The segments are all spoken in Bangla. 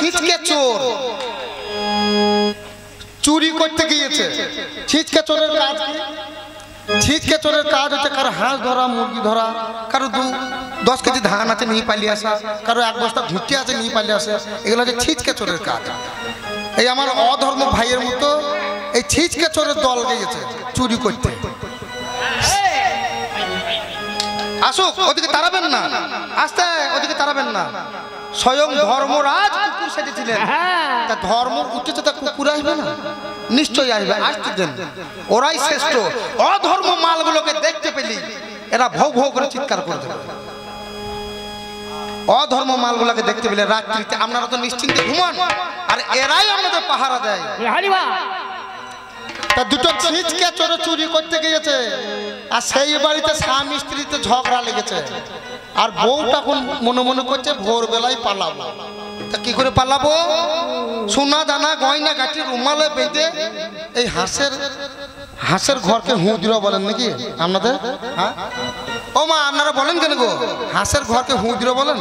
ছিচকে চোর চুরি করতে গিয়েছে। ছিচকে চোরের কাজ কি? ছিচকে চোরের কাজ হচ্ছে কারো হাঁস ধরা, মুরগি ধরা, কারো 10 কেজি ধান আছে নিয়ে পালিয়ে আসা, কারো 1 বস্তা ঘুঁটি আছে নিয়ে পালিয়ে আসা। এগুলো হচ্ছে ছিচকে চোরের কাজ। এই আমার অধর্ম ভাইয়ের মতো এই ছিচকে চোরের দল গিয়েছে চুরি করতে। আসুক, ওদিকে তাড়াবেন না, আস্তে ওদিকে তাড়াবেন না। স্বয়ং ধর্মরাজ কুকুর সেজেছিলেন, তা ধর্ম উঠেছে, তা কুকুর আসবে না? নিশ্চয়ই আসবে, আসতে দেন। ওরাই শ্রেষ্ঠ। অধর্ম মালগুলোকে দেখতে পেলি এরা ভৌ ভৌ করে চিৎকার করে দেবে। অধর্ম মালগুলোকে দেখতে পেলে রাত্রিতে আপনারা তো নিশ্চিন্তে ঘুমান, আর এরাই আমাদের পাহারা দেয়। তা দুটো ছিচকে চোরে চুরি করতে গিয়েছে, আর সেই বাড়িতে স্বামী স্ত্রীতে ঝগড়া লেগেছে। আর বউটা এখন মনে মনে করছে ভোরবেলায় পালাবো। তা কি করে পালাবো? সোনা দানা গয়না গাঠি রুমালে বেঁধে এই হাঁসের ঘরকে হুঁদরা বলেন নাকি আপনাদের? হ্যাঁ ও মা, আপনারা বলেন কেন গো? হাঁসের ঘরকে হুঁদরা বলেন।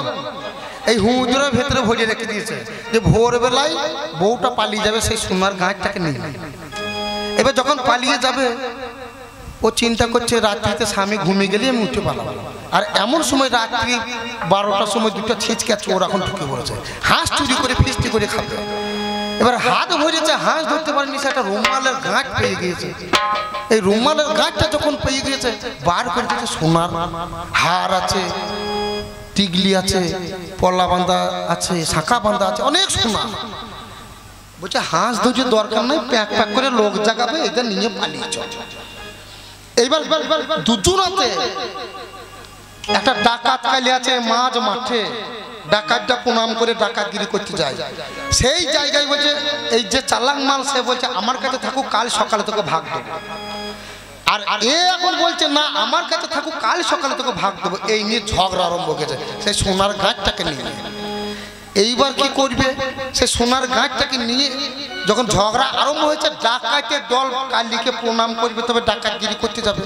এই হুঁদরার ভেতরে ভরিয়ে রেখে দিয়েছে যে ভোরবেলায় বউটা পালিয়ে যাবে সেই সোনার গাঁটটাকে নিয়ে। এবার যখন পালিয়ে যাবে ও চিন্তা করছে রাত্রিতে স্বামী ঘুমিয়ে গেলে আমি উঠে পালাবো। আর এমন সময় রাত্রি 12টার সময় দুটো ছিচকে চোর এখন ঢুকে পড়েছে, হাঁস চুরি করে ফিস্টি করে খাবে। এবার হাত ভরেছে, হাঁস ধরতে পারেনি, সেটা রুমালের গাঁট পেয়ে গিয়েছে। এই রুমালের গাঁটটা যখন পেয়ে গিয়েছে বার করে দিয়েছে সোনার হার আছে, টিগলি আছে, পলা বাঁধা আছে, শাঁখা বাঁধা আছে, অনেক সোনা। বলছে হাঁস ধরছে দরকার নেই, প্যাক প্যাক করে লোক জাগাবে, এটা নিয়ে পালিয়ে চল। এইবার দুজনাতে একটা ডাকাত কালি আছে মাঝ মাঠে, ডাকাতটা প্রণাম করে ডাকাতগিরি করতে যায়। সেই জায়গায় বলছে এই যে চালাক মাল সে বলছে আমার কাছে থাকুক, কাল সকালে তোকে ভাগ দেবো। আর এ এখন বলছে না আমার কাছে থাকুক, কাল সকালে তোকে ভাগ দেবো। এই নিয়ে ঝগড়া আরম্ভ হয়েছে সেই সোনার গাঁটটাকে নিয়ে। এইবার কি করবে? সে সোনার গাঁটটাকে নিয়ে যখন ঝগড়া আরম্ভ হয়েছে, ডাকাতের দল কালীকে প্রণাম করবে, তবে ডাকাতগিরি করতে যাবে।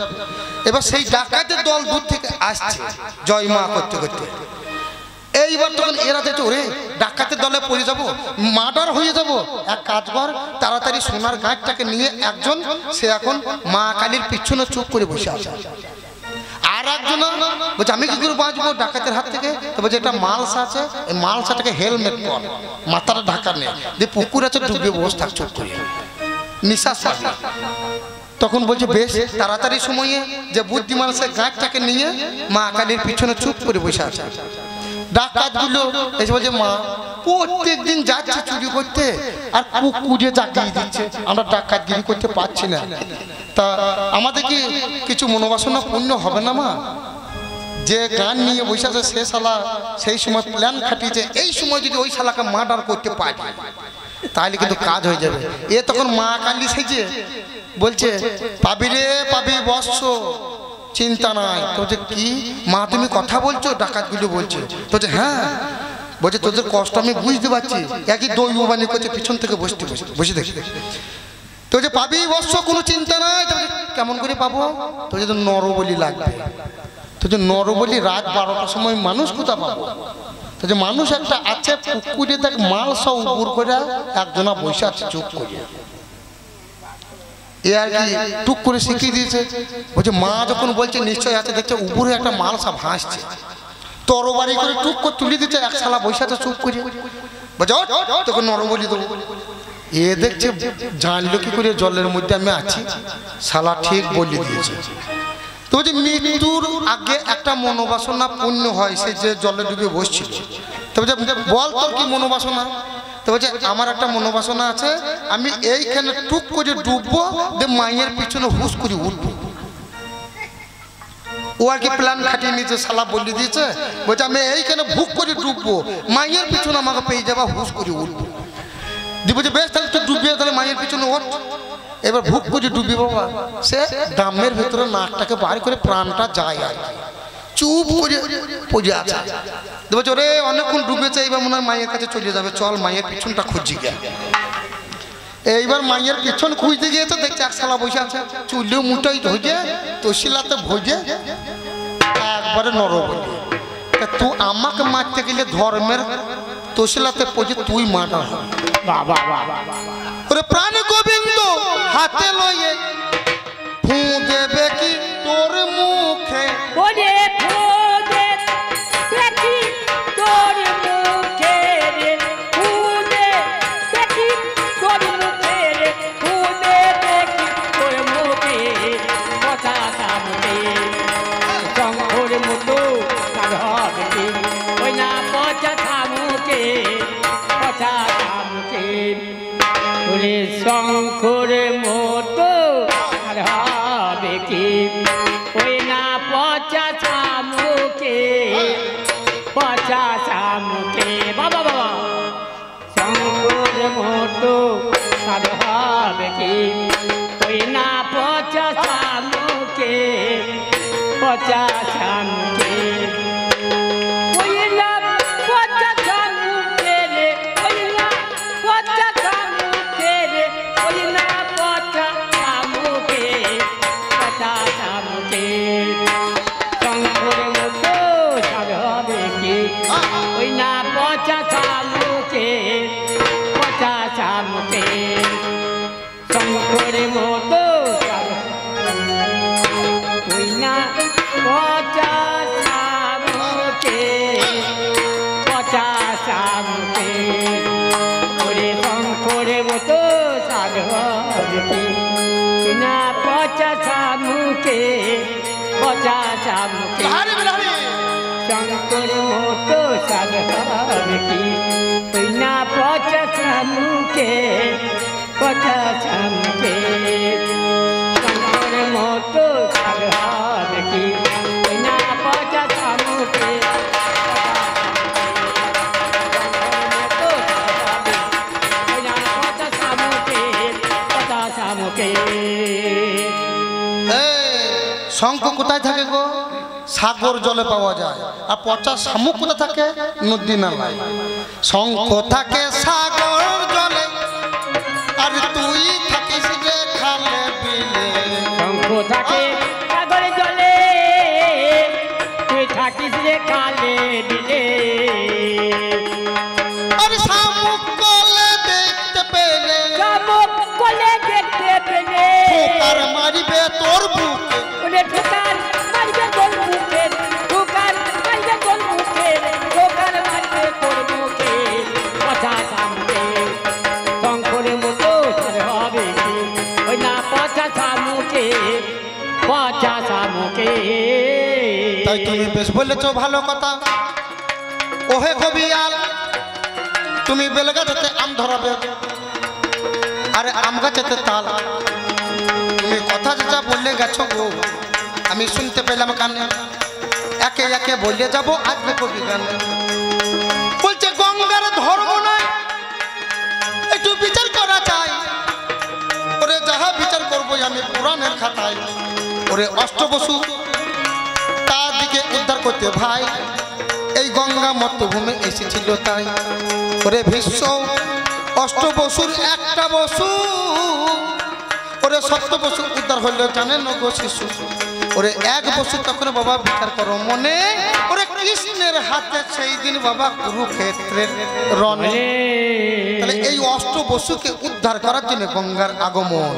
এবার সেই ডাকাতের দল দূর থেকে আসছে জয় মা করতে করতে। এইবার তখন এরা দেখছে ওরে ডাকাতের দলে পড়ে যাবো, মার্ডার হয়ে যাব। এক কাজ কর, তাড়াতাড়ি সোনার গাঁটটাকে নিয়ে একজন সে এখন মা কালীর পিছনে চুপ করে বসে আছে। আর একজন বলছে আমি কি করে বাঁচবো ডাকাতের হাত থেকে? তো বলছে একটা মালসা আছে, এই মালসাটাকে হেলমেট পর, মাথাটা ঢাকা নেই, যে পুকুর আছে ডুবে বসে থাক চুপ করে, নিঃশ্বাস পাবি। তখন বলছে বেশ, তাড়াতাড়ি সময়ে যে বুদ্ধিমান সে গাঁটটাকে নিয়ে মা কালীর পিছনে চুপ করে বসে আছে। ডাকাতগুলো এসে বলছে মা প্রত্যেক দিন যাচ্ছে চুরি করতে আর পুকুরে জাগিয়ে দিচ্ছে, আমরা ডাকাতগিরি করতে পারছি না, তা আমাদের কি কিছু মনোবাসনা পূর্ণ হবে না মা? যে গান নিয়ে বসে আছে সে শালা সেই সময় প্ল্যান খাটিয়েছে, এই সময় যদি ওই শালাকে মার্ডার করতে পারি তাহলে কিন্তু কাজ হয়ে যাবে। এ তখন মা কালী সেজে বলছে পাবি রে পাবি বৎস, চিন্তা নাই। তো বলছে কি মা তুমি কথা বলছো? ডাকাতগুলো বলছে। তো বলছে হ্যাঁ। বলছে তোদের কষ্ট আমি বুঝতে পারছি, একই দৈব বাণী করছে পিছন থেকে বসে দেখি। তো যে পাবি বৎস, কোনো চিন্তা নাই। কেমন করে পাবো? তো যে নরবলি লাগবে। তো যে নরবলি রাত 12টার সময় মানুষ কোথা পাবো? তো যে মানুষ একটা আছে পুকুরে, দেখ মাল সব উপর করে একজনা বসে আছে চুপ করে। এ আর কি টুক করে শিখিয়ে দিয়েছে। বলছে মা যখন বলছে নিশ্চয় আছে, দেখছে উপরে একটা মাল সব ভাসছে, তরবারি করে টুক করে তুলে দিচ্ছে, এক শালা বসে আছে চুপ করে। বলছে তোকে নরবলি দেবো। এ দেখছে জানলো কি করে জলের মধ্যে আমি আছি, শালা ঠিক বলে দিয়েছে। তো যে মৃত্যুর আগে একটা মনোবাসনা পূর্ণ হয়, সে যে জলে ডুবে বসছিল। তো বলছে বল তোর কি মনোবাসনা? তো বলছে আমার একটা মনোবাসনা আছে, আমি এইখানে টুক করে ডুববো, যে মায়ের পিছনে হুস করে উঠবো। ও আর কি প্ল্যান খাটিয়ে নিয়েছে, শালা বলে দিয়েছে। বলছে আমি এইখানে ভুক করে ডুববো, মায়ের পিছনে আমাকে পেয়ে যাবা, হুস করে উঠবো। দিয়ে বলছে বেশ তাহলে তো ডুববে, তাহলে মায়ের পিছনে ওঠ। এবার ভুক করে ডুবি বাবা, সে দামের ভেতরে নাকটাকে বার করে প্রাণটা যায় আর চুপ করে পড়ে আছে। বলছে ওরে অনেকক্ষণ ডুবেছে, এইবার মনে হয় মায়ের কাছে চলে যাবে, চল মায়ের পিছনটা খুঁজি গে। এইবার মায়ের পিছন খুঁজতে গিয়েছে, দেখছে এক শালা বসে আছে, চুলেও মুটাই ধরে তসিলাতে ভোজে একবারে নরবলি। তুই আমাকে মারতে গেলে ধর্মের তোশলাতে পড়ে তুই মার্ডার হবে। বাবা ওরে প্রাণ গোবিন্দ হাতে লয়ে ফু দেবে কি তোর মুখে, ওরে ফুদে দেখি তোর মুখে রে, ফুদে দেখি তোর মুখে রে, ফুদে দেখি তোর মুখে, কথা সামনে শঙ্কর মতো কার হবে কি, ওই না পচা থামুকে, কথা সামুকে, ওরে শঙ্কর মতো কার হবে কি, ওই না পচা থামুকে, পচা থামুকে, বাবা বাবা শঙ্কর মতো কার হবে কি, ওই না পচা থামুকে, পচা থামুকে, ওই না পচা থামুকে রে, ওই না পচা থামুকে রে, ওই না পচা থামুকে, পচা থামুকে, শঙ্কর মতো সার হবে কি, ওই না পচা থামুকে, পচা থামুকে, শঙ্কর মতো সার, ওই না পচা থামুকে, পচা থামুকে, ওরে শঙ্কর মতো সার হবে কি, ওই না পচা থামুকে, পচা থামুকে, শঙ্কর মতো সার হবে কি, ওই না পচা থামুকে, পচা থামুকে, শঙ্কর মতো সার হবে কি, ওই না পচা থামুকে, শঙ্খ কোথায় থাকে গো? সাগর জলে পাওয়া যায়। আর পচা শামুক কোথায় থাকে? নদী নালায়। শঙ্খ থাকে সাগর জলে, আর তুই থাকিস যে খালে বিলে। শঙ্খ থাকে সাগর জলে, তুই থাকিস রে খালে বিলে, আর শামুক কলে দেখতে পেলে, শামুক কলে দেখতে পেলে, ঠোকার মারিবে তোর বুকে, ওরে ঠোকার মারবে তোর মুখে, ঠোকার মারবে তোর মুখে, ঠোকার মারবে তোর মুখে, পচা থামুকে, শঙ্কর মতো সার হবে কি, ওই না পচা থামুকে, পচা থামুকে। তাই তুমি বেশ বলেছো ভালো কথা। ওহে কবিয়াল, তুমি বেলগাছতে আম ধরাবে, আরে আম গাছেতে তাল। তুমি কথা যেটা বললে গেছো গো, আমি শুনতে পেলাম কানে। একে একে বললে যাবো আজকে কবি গানে। বলছে গঙ্গার ধর্ম নয়, একটু বিচার করা চাই। ওরে যাহা বিচার করবো আমি পুরাণের খাতায়। ওরে অষ্টবসু তার দিকে উদ্ধার করতে ভাই, এই গঙ্গা মর্তভূমে এসেছিল তাই। ওরে ভীষ্ম অষ্টবসুর একটা বসু, ওরে সপ্ত বসু উদ্ধার হইলো জানেন গো শিশু। ওরে এক বসু তখন বাবা বিচার করো মনে, ওরে কৃষ্ণের হাতে সেই দিন বাবা কুরুক্ষেত্রের রণে। তাহলে এই অষ্ট বসুকে উদ্ধার করার জন্য গঙ্গার আগমন।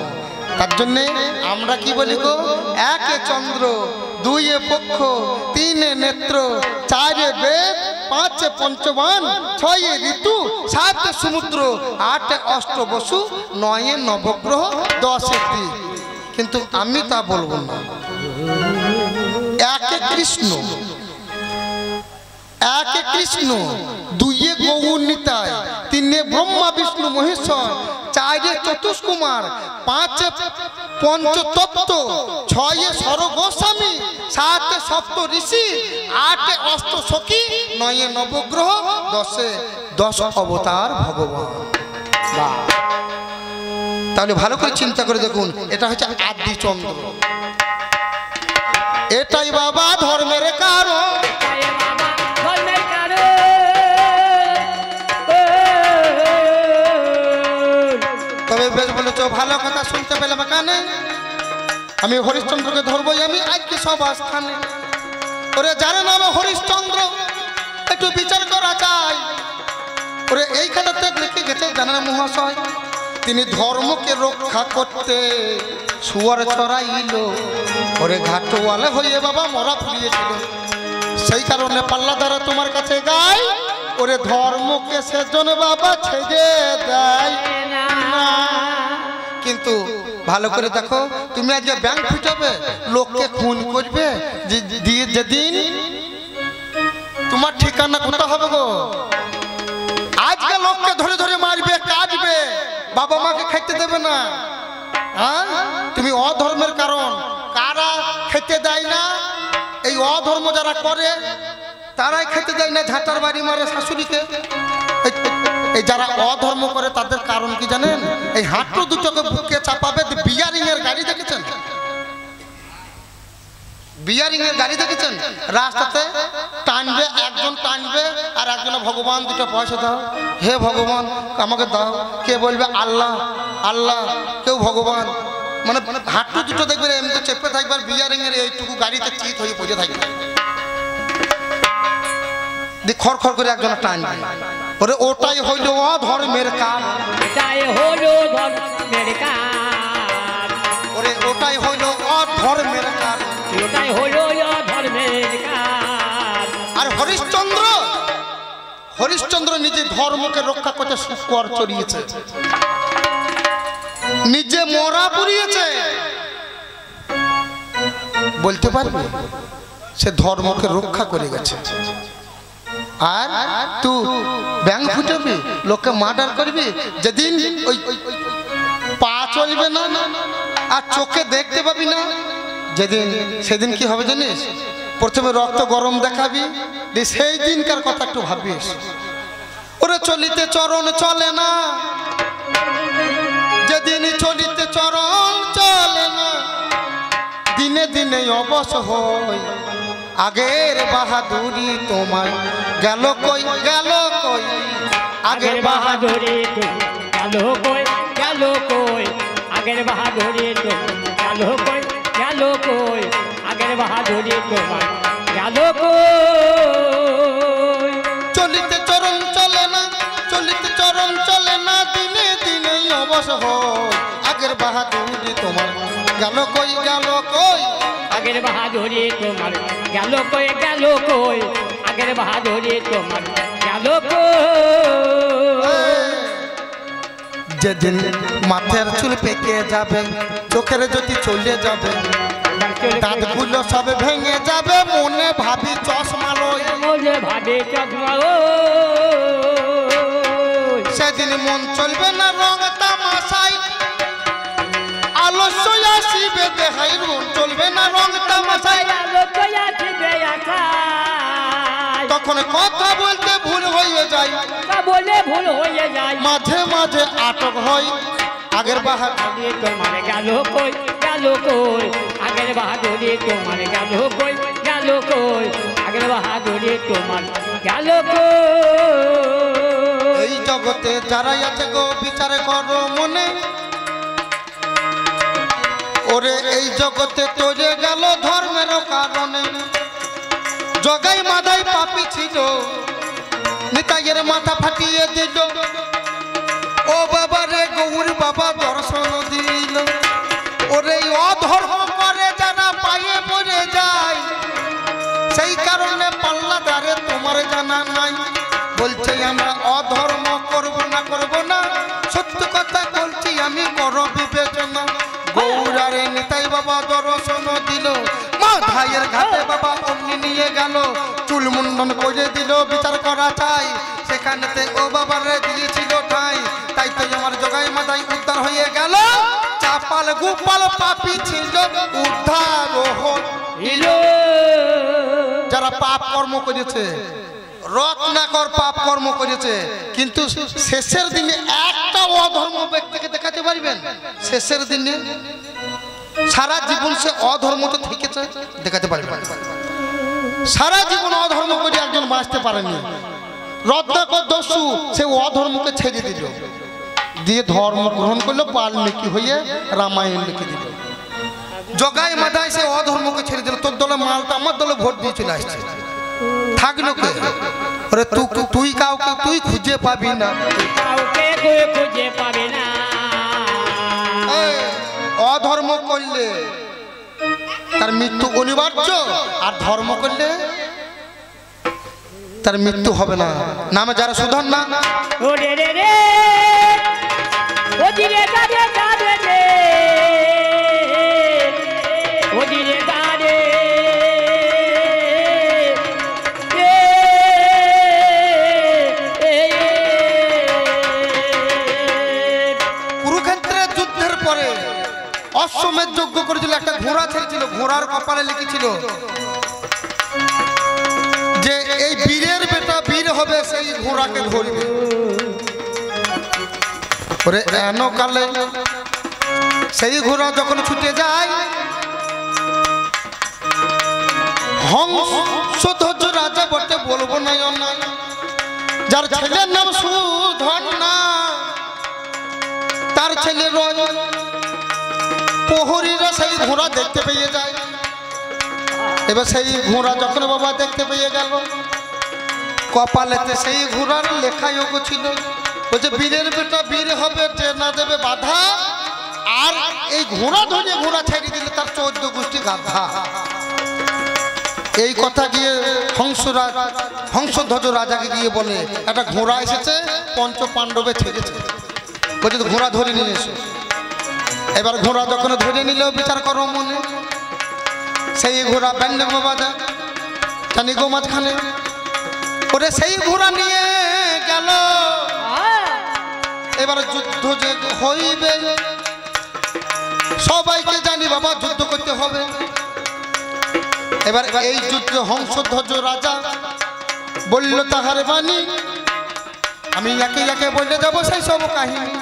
তার জন্যে আমরা কি বলি গো? একে চন্দ্র, দুইয়ে পক্ষ, তিনে নেত্র, চারে বেদ, পাঁচে পঞ্চবান, ছয়ে ঋতু, সাতে সমুদ্র, আটে অষ্ট বসু, নয়ে নবগ্রহ, দশে দিক। কিন্তু আমি তা বলবো না। একে কৃষ্ণ, একে কৃষ্ণ, দুইয়ে গৌর নিতাই, তিনে ব্রহ্মা বিষ্ণু মহেশ্বর, চারে চতুষ্কুমার, পাঁচে পঞ্চতত্ত্ব, ছয়ে সর গোস্বামী, সাতে সপ্ত ঋষি, আটে অষ্ট সখী, নয়ে নবগ্রহ, দশে দশ অবতার ভগবান। তাহলে ভালো করে চিন্তা করে দেখুন, এটা হচ্ছে আদি চন্দ্র। এটাই বাবা ধর্মের কারণ। তবে বেশ বলেছ, ভালো কথা শুনতে পেলাম কানে। আমি হরিশ্চন্দ্রকে ধরবই আমি আজকে সব স্থানে। ওরে যার নাম হরিশ্চন্দ্র, একটু বিচার করা চাই। ওরে এই কথাতে লিখে গেছে জানেন মহাশয়, তিনি ধর্মকে রক্ষা করতে শুয়ার ছড়াইল, ওরে ঘাটওয়ালা হয়ে বাবা মরা ফুরিয়েছিল। সেই কারণে পাল্লা দ্বারা তোমার কাছে গাই, ওরে ধর্মকে সেজন বাবা ছেড়ে দেয় না। কিন্তু ভালো করে দেখো, তুমি আজকে ব্যাংক ফুটাবে, লোককে খুন করবে, দিয়ে যেদিন তোমার ঠিকানা কোথাও হবে গো। আজকে লোককে ধরে ধরে মারবে, কাটবে, বাবা মাকে খেতে দেবে না। হ্যাঁ, তুমি অধর্মের কারণ। কারা খেতে দেয় না? এই অধর্ম যারা করে তারাই খেতে দেয় না, ঝাঁটার বাড়ি মারে শাশুড়িকে। এই যারা অধর্ম করে তাদের কারণ কি জানেন? এই হাঁটু দুটোকে বুকে চাপাবে। বিয়ারিং এর গাড়ি দেখেছেন? বিয়ারিং এর গাড়ি দেখেছেন? রাস্তাতে টানবে, একজন টানবে আর একজন ভগবান দুটো পয়সা দাও, হে ভগবান আমাকে দাও। কে বলবে আল্লাহ আল্লাহ, কেউ ভগবান। মানে হাঁটু দুটো দেখবে এমনি চেপে থাকবে, আর বিয়ারিং এর এইটুকু গাড়িতে চিত হয়ে পড়ে থাকবে, খড় খড় করে একজন টানবে। ওরে ওটাই হইল অধর্মের কাজ, এটাই হলো ধর্মের কাজ, ওরে ওটাই হইল অধর্মের কাজ, এটাই হলো ধর্মের কাজ। আর হরিশ্চন্দ্র নিজে ধর্মকে রক্ষা করতে শুকর চড়িয়েছে, নিজে মরা পুড়িয়েছে। বলতে পারবে সে ধর্মকে রক্ষা করে গেছে। আর তুই ব্যাংক ফুটাবি, লোককে মার্ডার করবি, যেদিন ওই পা চলবে না আর চোখে দেখতে পাবি না, যেদিন সেদিন কি হবে জানিস? প্রথমে রক্ত গরম দেখাবি, সেই দিনকার কথা একটু ভাবিস। ওরে চলিতে চরণ চলে না, যেদিন চলিতে চরণ চলে না, দিনে দিনে অবশ হয়। আগের বাহাদুরি তোমার গেল কই, গেল কই, আগের বাহাদুরি গেল কই, গেল কই, আগের বাহাদুরি গেল কই, গেল কই, আগের বাহাদুরি তোমার গেল কই। চলিতে চরণ চলে না, চলিতে চরণ চলে না, দিনে দিনে অবশ হয়। আগের বাহাদুরি তোমার গেল কই, গেল কই, আগের বাহাদুরি তোমার গেল কই, গেল কই, আগের বাহাদুরি তোমার গেল কই। যেদিন মাথার চুল পেকে যাবে, চোখের যদি চলে যাবে, দাঁতগুলো সব ভেঙে যাবে, মনে ভাবি চশমা লই, মনে ভাবি চশমা সেদিন মন চলবে না রং তামাশায়, আলস্য আসিবে দেখাই, মন চলবে না রং তামাশায়, তখন কথা বলতে ভুল হয়ে যায়, বলে ভুল হয়ে যায়, মাঝে মাঝে আটক হয়। আগের বাহাদুরি তোমার গেল কই, গেল কই, আগের বাহাদুরি তোমার গেল কই, গেল কই, আগের বাহাদুরি তোমার গেল কই। এই জগতে যারাই আছে গো বিচার করো মনে, ওরে এই জগতে তৈরি গেল ধর্মের কারণে। জগাই মাদাই পাপি ছিল, নিতাইয়ের মাথা ফাটিয়ে দিল, ও বাবা রে গৌর বাবা দর্শন দিল। ওরে অধর্ম করে যারা পায়ে পড়ে যায়, সেই কারণে পাল্লা দাঁড়ে তোমার জানা নাই। বলছে আমরা অধর্ম করব না, করব না, সত্য কথা বলছি আমি, করো বিবেচনা। গৌরারে নিতাই বাবা দর্শন দিল, মাথায়ের ঘাটে বাবা অগ্নি নিয়ে গেল, চুল মুন্ডন করে দিল, বিচার করা চাই। সেখানেতে ও বাবারে দিয়েছিল ঠাই, তাই তো আমার জগাই মাদাই উদ্ধার হয়ে গেল। চাপাল গোপাল পাপি ছিল, উদ্ধার হইল। যারা পাপ কর্ম করেছে, রত্নাকর পাপ কর্ম করেছে, কিন্তু শেষের দিনে একটা অধর্ম ব্যক্তিকে দেখাতে পারবেন? শেষের দিনে সারা জীবন সে অধর্ম তো থেকেছে, দেখাতে পারবেন? সারা জীবন অধর্ম করে একজন বাঁচতে পারেনি। রত্নাকর দস্যু সে অধর্মকে ছেড়ে দিল, দিয়ে ধর্ম গ্রহণ করলো, বাল্মীকি হয়ে রামায়ণ লিখে দিল। জগাই মাদাই সে অধর্মকে ছেড়ে দিল, তোর দলে মালটা আমার দলে ভোট দিয়ে চলে আসছে, থাকলো কে? ওরে তুই কাউকে তুই খুঁজে পাবি না, কাউকে খুঁজে পাবে না। অধর্ম করলে তার মৃত্যু অনিবার্য, আর ধর্ম করলে তার মৃত্যু হবে না। নামে যারা সুধন না ওরে রে রে ওদিরে গাড়ে গাড়ে রে ওদিরে গাড়ে কুরুক্ষেত্রের যুদ্ধের পরে অশ্বমেধ যজ্ঞ করেছিল, একটা ঘোড়া ছেড়েছিল, ঘোড়ার কপালে লিখেছিল যে এই বীরের বেটা বীর হবে, সেই ঘোড়াকে ধরবে। ওরে এন কালে সেই ঘোড়া যখন ছুটে যায়, হংসধ্বজ রাজা বটে বলবো না অন্যায়, যার ছেলের নাম সুধন্না, তার ছেলে রয়, প্রহরীরা সেই ঘোড়া দেখতে পেয়ে যায়। এবার সেই ঘোড়া যখন বাবা দেখতে পেয়ে গেল, কপালেতে সেই ঘোড়ার লেখাই ওগো ছিল, বলছে বীরের বেটা বীর হবে, যে না দেবে বাধা, আর এই ঘোড়া ধরে ঘোড়া ছেড়ে দিলে তার 14 গোষ্ঠী গাধা। এই কথা গিয়ে হংসধ্বজ রাজাকে গিয়ে বলে, একটা ঘোড়া এসেছে, পঞ্চ পাণ্ডবে ছেড়েছে, বলছে ঘোড়া ধরে নিয়ে এসো। এবার ঘোড়া যখন ধরে নিল, বিচার করো মনে, সেই ঘোড়া ব্যান্ড বাজা জানি গো মাঝখানে, ওরে সেই ঘোড়া নিয়ে গেল। এবার যুদ্ধ যে হইবে, সবাইকে জানি বাবা যুদ্ধ করতে হবে। এবার এই যুদ্ধে হংসধ্বজ রাজা বলল তাহার বাণী, আমি একে একে বলে যাব সেই সব কাহিনী।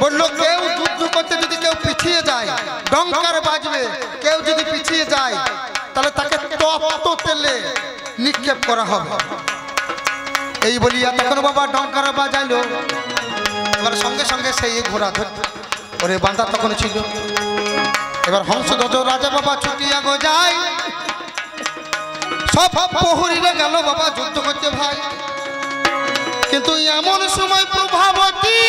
বললো কেউ যুদ্ধ করতে যদি কেউ পিছিয়ে যায়, ডঙ্কার বাজবে, কেউ যদি পিছিয়ে যায় তাহলে তাকে তপ্ত তেলে নিক্ষেপ করা হবে। এই বলিয়া তখন বাবা ডঙ্কার বাজাইলো। এবার সঙ্গে সঙ্গে সেই ঘোড়া ধরতে ওরে বাঁধা তখন ছিল। এবার হংসধ্বজ রাজা বাবা ছুটিয়া গো যায়, সব প্রহরীরা গেল বাবা যুদ্ধ করতে ভাই। কিন্তু এমন সময় প্রভাবতী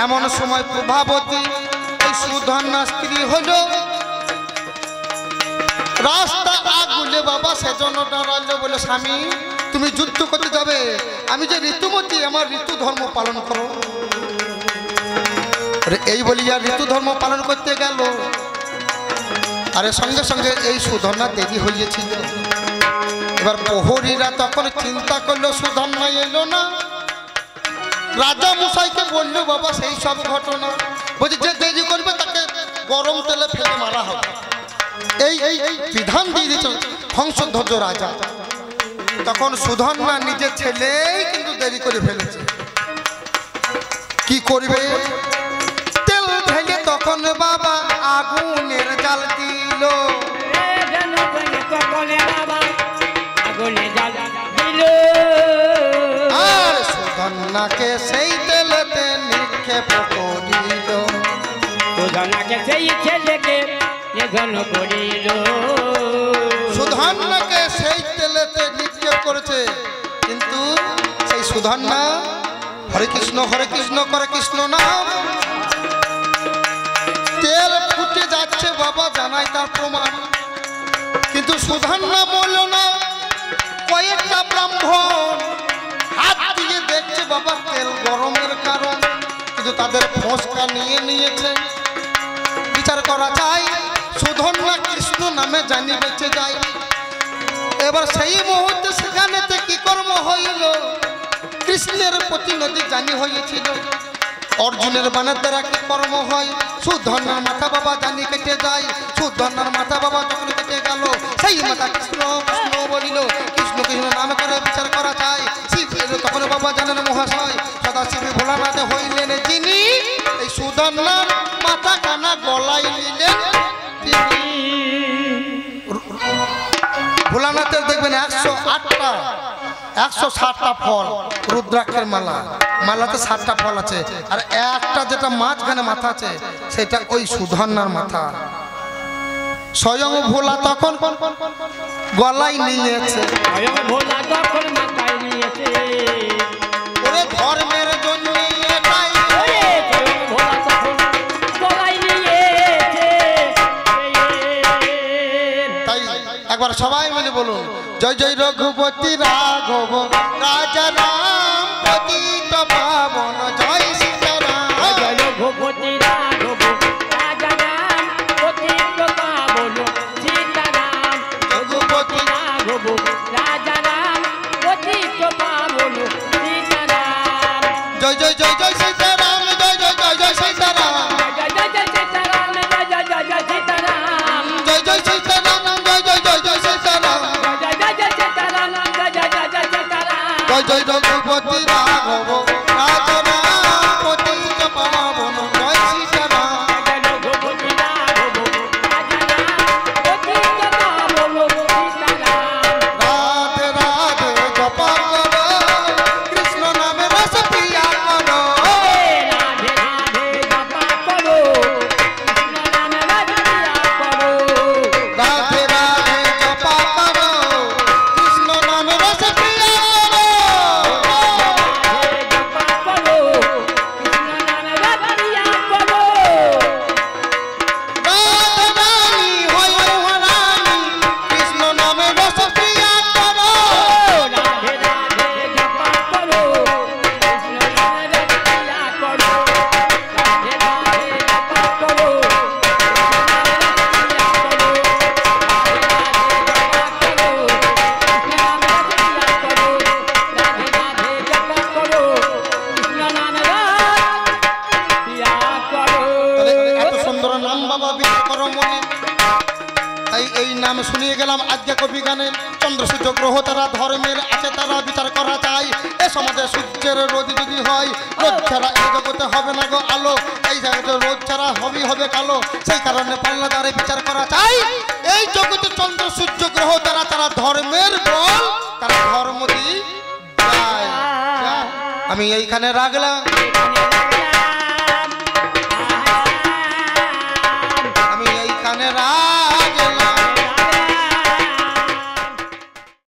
এমন সময় প্রভাবতী এই সুধন্যা স্ত্রী হলো, রাস্তা আগুলে বাবা সেজন্য দাঁড়ালো, বলে স্বামী তুমি যুদ্ধ করতে যাবে, আমি যে ঋতুমতী, আমার ঋতু ধর্ম পালন করো। এই বলিয়া ঋতু ধর্ম পালন করতে গেল। আরে সঙ্গে সঙ্গে এই সুধন্যা দেরি হইয়াছিল। এবার প্রহরীরা তখন চিন্তা করলো সুধন্যা এলো না, রাজা মশাইকে বললো বাবা সেই সব ঘটনা, বলছে যে দেরি করবে তাকে গরম তেলে ফেলে মারা হবে। এই বিধান দিয়ে দিত হংসধ্বজ রাজা। তখন সুধন্যা নিজের ছেলেই কিন্তু দেরি করে ফেলেছে। কি করবে? তেল ঢেলে তখন বাবা আগুনের জাল দিল। আর সুধন্যাকে সেই তেলেতে নিক্ষেপ করিল। সুধন্যাকে সেই ছেলেকে নিধন করিল। সুধন্যাকে সেই তেলেতে নিক্ষেপ করেছে, কিন্তু সেই সুধন্যা হরে কৃষ্ণ করে কৃষ্ণ নাম, তেল ফুটে যাচ্ছে বাবা, জানাই তার প্রমাণ। কিন্তু সুধন্যা বলল না। কয়েকটা ব্রাহ্মণ হাত দিয়ে দেখছে বাবা তেল গরমের কারণ, কিন্তু তাদের ফসকা নিয়ে নিয়েছে। বিচার করা যায়, সুধন্যা কৃষ্ণ নামে জানি বেঁচে যায়। এবার সেই মুহূর্তে সেখানেতে কি কর্ম হইল, কৃষ্ণের প্রতি নদী জানি হয়েছিল। অর্জুনের বানের দ্বারা কি কর্ম হয়, সুধন্যার মাথা বাবা জানি কেটে যায়। সুধন্যার মাথা বাবা যখন কেটে গেল, সেই মাথা কৃষ্ণ কৃষ্ণ বলিল। কৃষ্ণ কৃষ্ণ নামে করে বিচার করা যায়। শিব এলো তখন বাবা জানেন মহাশয়, সদা শিবী ভোলানাথে হইলেন যিনি, এই সুধন্যার মাথা কানা গলাই নিলেন তিনি। ভোলানাথের দেখবেন 108টা 160টা ফল রুদ্রাক্ষের মালা, মালাতে 7টা ফল আছে, আর একটা যেটা মাঝখানে মাথা আছে সেটা ওই সুধন্যার মাথা। স্বয়ং ভোলা তখন গলায় নিয়েছে, স্বয়ং ভোলা যখন মাথায় নিয়েছে, ওরে ধর্মের জন্য এটাই, ওরে স্বয়ং ভোলা তখন গলায় নিয়েছে। তাই একবার সবাই মিলে বলুন, জয় জয় রঘুপতি রাঘব রাজা রাম পতিত পাবন জয় সীতারাম। জয় রঘুপতি রাঘব রাজা রাম পতিত পাবন সীতারাম। রঘুপতি রাঘব রাজা রাম পতিত পাবন সীতারাম। জয় জয় জয় জয় সীতারাম, জয় জয় জয় জয় সীতারাম, জয় জয় জয় সীতারাম, জয় জয় জয় জয় সীতারাম। জয় জয় সীতারাম, জয় জয় জয় জয় সীতারাম, জয় জয় জয় সীতারাম, জয় জয় জয় জয় সীতারাম। জয় জয় রঘুপতি রাঘব রাজা রাম পতিত পাবন জয় সীতারাম। জয় রঘুপতি রাঘব রাজা রাম পতিত পাবন সীতারাম। রাধে রাধে জপা করো, কৃষ্ণ নামে রস পিয়া করো। রাধে রাধে জপা করো, কৃষ্ণ নামে রাধিয়া করো। রাধে রাধে জপা করো, কৃষ্ণ নামে রস পিয়া করো। রাধে জপা করো, কৃষ্ণ নামে রাধিয়া করো। রাধে রানী হয় মহারানী, কৃষ্ণ নামে রস পিয়া করো। রাধে রাধে জপা করো, কৃষ্ণ নামে রাধিয়া করো। রাধে রাধে জপা করো, তাহলে এত সুন্দর নাম বাবা বিচার করো মনে। তাই এই নাম শুনিয়ে গেলাম আজকে কবি গানের। চন্দ্র সূর্য গ্রহ তারা ধর্মের আছে, তারা বিচার করা চাই। এ সমাজে সূর্যের রোদ যদি হয়, রোদ ছাড়া এই জগতে হবে না গো আলো। এই জগতে রোদ ছাড়া হবে কালো, সেই কারণে পাল্লা দ্বারে বিচার করা চাই। এই জগতে চন্দ্র সূর্য গ্রহ তারা তারা ধর্মের বল, তারা ধর্ম দিয়ে যায়। আমি এইখানে রাখলাম।